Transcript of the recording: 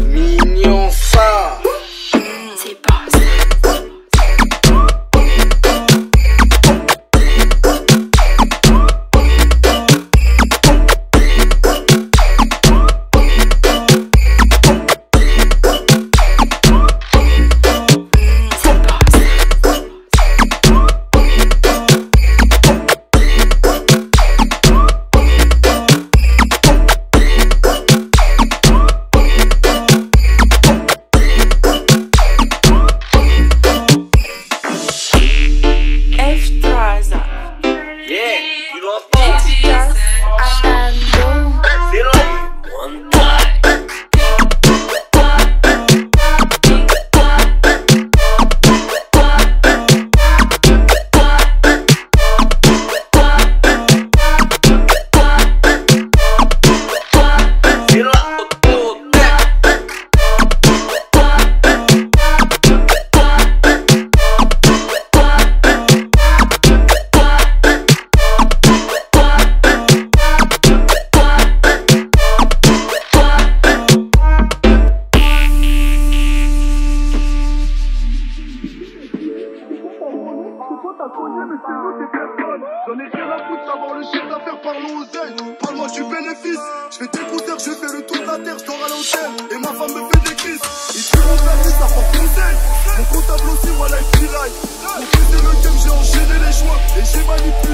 Mignon ça. C'est pas ça. F3A. Yeah, tu l'entends? C'est là. One time. C'est là. J'en ai rien à foutre d'avoir le chiffre d'affaires, parlons oseille. Parle-moi du bénéfice. Je fais des concerts, je fais le tour de la terre, je dors à l'hôtel. Et ma femme me fait des crises. Ils tirent la vie, ça porte conseil. Mon comptable aussi, voilà, il free life. Mon fils c'est le game, j'ai enchaîné les choix. Et j'ai manipulé.